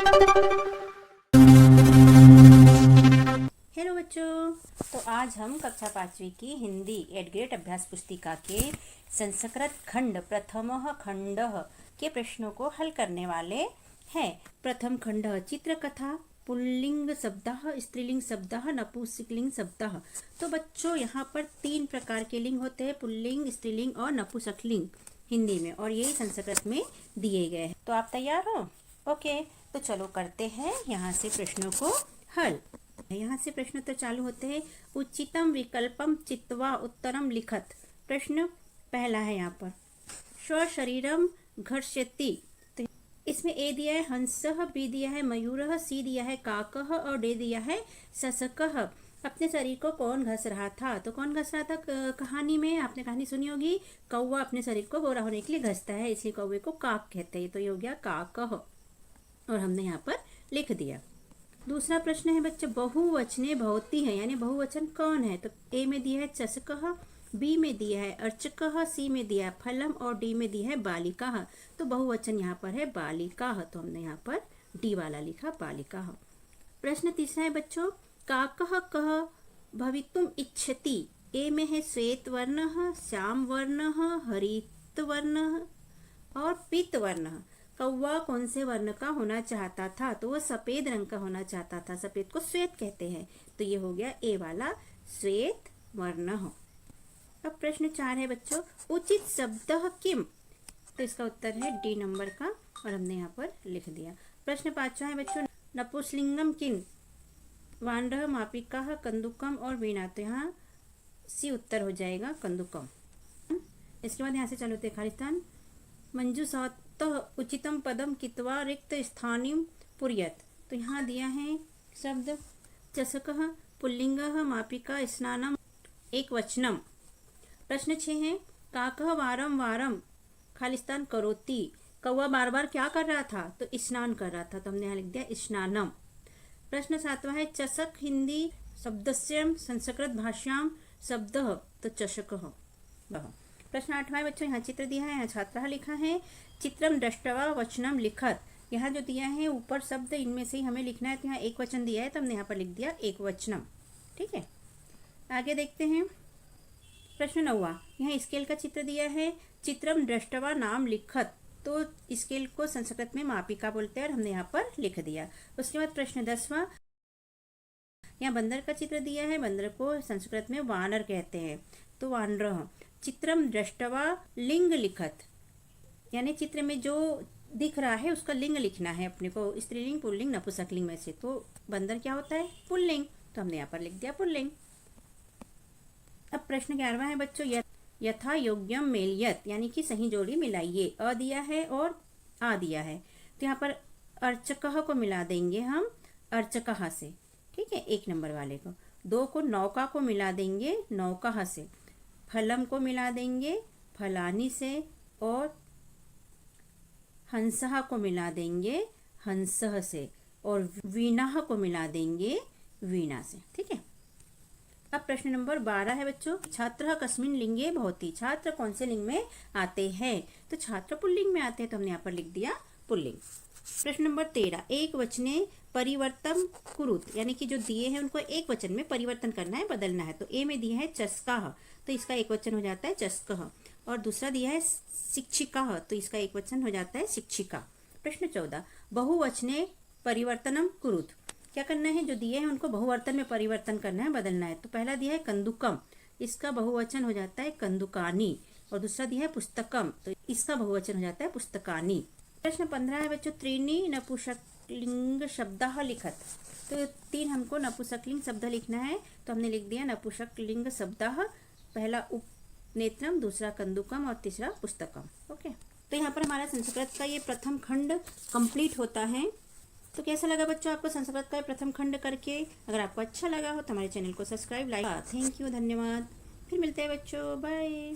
Hello बच्चों, तो आज हम कक्षा 5वीं की हिंदी 8th ग्रेड अभ्यास पुस्तिका के संस्कृत खंड प्रथमः खंड के प्रश्नों को हल करने वाले हैं। प्रथम खंड चित्रकथा, पुल्लिंग शब्दः, स्त्रीलिंग शब्दः, नपुंसकलिंग शब्दः। तो बच्चों यहाँ पर 3 प्रकार के लिंग होते हैं, पुल्लिंग, स्त्रीलिंग और नपुंसकलिंग हिंदी में, और यही संस्कृत में दिए गए हैं। तो आप तैयार हो? ओके, तो चलो करते हैं यहाँ से प्रश्नों को हल। यहाँ से प्रश्न तो चालू होते हैं। उचितम विकल्पम चित्वा उत्तरम लिखत। प्रश्न पहला है यहाँ पर, स्वशरीरम घर्षति। तो इसमें ए दिया है हंसः, बी दिया है मयूरः, सी दिया है काकः और डी दिया है ससकः। अपने शरीर को कौन घस रहा था? तो कौन घस रहा था? कहानी में आपने कहानी सुनी होगी, कौवा अपने शरीर को गोरा होने के लिए घसता है, इसलिए कौवे को काक कहते हैं। तो ये हो गया काकः, और हमने यहाँ पर लिख दिया। दूसरा प्रश्न है बच्चे, बहुवचने भवती है, यानी बहुवचन कौन है? तो ए में दिया है चषकः, बी में दिया है अर्चकः, सी में दिया है फलम और डी में दिया है बालिकाः। तो बहुवचन यहाँ पर है बालिकाः, तो हमने यहाँ पर डी वाला लिखा बालिकाः। प्रश्न तीसरा है बच्चों, काकः कः भवितुम इच्छति। ए में है श्वेत वर्णः, श्याम वर्णः, हरित वर्णः और पीत वर्णः। कौवा कौन से वर्ण का होना चाहता था? तो वह सफेद रंग का होना चाहता था, सफेद को श्वेत कहते हैं। तो ये हो गया ए वाला श्वेत वर्ण। अब प्रश्न 4 है बच्चों, उचित शब्द किम। तो इसका उत्तर है डी नंबर का, और हमने यहाँ पर लिख दिया। प्रश्न 5 है बच्चों, नपुंसकलिंगम किन। वानरः, मापिका, कंदुकम और वीणा। तो यहाँ सी उत्तर हो जाएगा कंदुकम। इसके बाद यहाँ से चालू होते खालिस्तान। मंजू उचितम पदम कित्वा रिक्त स्थानिम पुर्यत। तो यहाँ दिया है शब्द चषकः, पुल्लिंगः, मापिका, स्नानम, एक वचनम। प्रश्न 6 है, काकः वारम वारम खालिस्तान करोति। कौवा बार बार क्या कर रहा था? तो स्नान कर रहा था, तो हमने यहाँ लिख दिया स्नानम। प्रश्न 7 है, चषक हिंदी शब्दस्य संस्कृत भाषायां शब्दः। तो चषकः। प्रश्न 8 है बच्चों, यहाँ चित्र दिया है, यहाँ छात्रः लिखा है। चित्रम दृष्ट्वा वचनम लिखत। यहाँ जो दिया है ऊपर शब्द, इनमें से ही हमें लिखना है। तो यहाँ एक वचन दिया है, तो हमने यहाँ पर लिख दिया एक वचनम। ठीक है, आगे देखते हैं। प्रश्न 9, यहाँ स्केल का चित्र दिया है। चित्रम दृष्ट्वा नाम लिखत। तो स्केल को संस्कृत में मापिका बोलते हैं, और हमने यहाँ पर लिख दिया। उसके बाद प्रश्न 10, यहाँ बंदर का चित्र दिया है। बंदर को संस्कृत में वानर कहते हैं, तो वानरः। चित्रम दृष्ट्वा लिंग लिखत, यानी चित्र में जो दिख रहा है उसका लिंग लिखना है अपने को, स्त्रीलिंग, पुल्लिंग, नपुंसकलिंग में से। तो बंदर क्या होता है? पुल्लिंग, तो हमने यहाँ पर लिख दिया पुल्लिंग। अब प्रश्न 11 है बच्चों, यथा योग्यम मेलियत, यानी कि सही जोड़ी मिलाइए। अ दिया है और आ दिया है, तो यहाँ पर अर्चकः को मिला देंगे हम अर्चकः से। ठीक है, 1 नंबर वाले को। 2 को नौका को मिला देंगे नौकाः से। फलम को मिला देंगे फलानी से, और हंसः को मिला देंगे हंसः से, और वीणाः को मिला देंगे वीणा से। ठीक है, अब प्रश्न नंबर 12 है बच्चों, छात्रः कस्मिन् लिंगे भवति। छात्र कौन से लिंग में आते हैं? तो छात्र पुल्लिंग में आते हैं, तो हमने यहाँ पर लिख दिया पुल्लिंग। प्रश्न नंबर 13, एक वचने परिवर्तन कुरुत, यानी कि जो दिए हैं उनको एक वचन में परिवर्तन करना है, बदलना है। तो ए में दिया है चषकाः, तो इसका एक वचन हो जाता है चषकः। और दूसरा दिया है शिक्षिकाः, तो इसका एक वचन हो जाता है शिक्षिका। प्रश्न 14, बहुवचने परिवर्तनम कुरुत। क्या करना है? जो दिए हैं उनको बहुवचन में परिवर्तन करना है, बदलना है। तो पहला दिया है कंदुकम, इसका बहुवचन हो जाता है कंदुकानी। और दूसरा दिया है पुस्तकम, तो इसका बहुवचन हो जाता है पुस्तकानी। प्रश्न 15 है बच्चों, त्रीणि नपुंसकलिंग शब्दः लिखत। तो 3 हमको नपुंसकलिंग शब्द लिखना है, तो हमने लिख दिया नपुंसकलिंग शब्दः। पहला उपनेत्रम, दूसरा कंदुकम और तीसरा पुस्तकम। ओके, तो यहाँ पर हमारा संस्कृत का ये प्रथम खंड कंप्लीट होता है। तो कैसा लगा बच्चों आपको संस्कृत का प्रथम खंड करके? अगर आपको अच्छा लगा हो तो हमारे चैनल को सब्सक्राइब, लाइक। थैंक यू, धन्यवाद। फिर मिलते हैं बच्चों, बाय।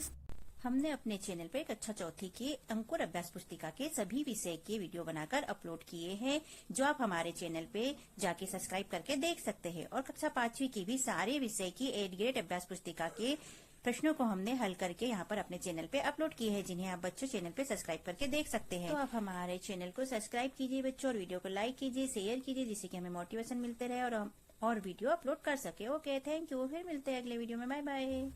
हमने अपने चैनल पर कक्षा 4 की अंकुर अभ्यास पुस्तिका के सभी विषय के वीडियो बनाकर अपलोड किए हैं, जो आप हमारे चैनल पे जाके सब्सक्राइब करके देख सकते हैं। और कक्षा 5वीं की भी सारे विषय की 8th ग्रेड अभ्यास पुस्तिका के प्रश्नों को हमने हल करके यहाँ पर अपने चैनल पे अपलोड किए हैं, जिन्हें आप बच्चों चैनल पे सब्सक्राइब करके देख सकते हैं। तो आप हमारे चैनल को सब्सक्राइब कीजिए बच्चों, और वीडियो को लाइक कीजिए, शेयर कीजिए, जिससे कि हमें मोटिवेशन मिलते रहे और हम और वीडियो अपलोड कर सके। Okay, thank you. फिर मिलते हैं अगले वीडियो में। Bye bye.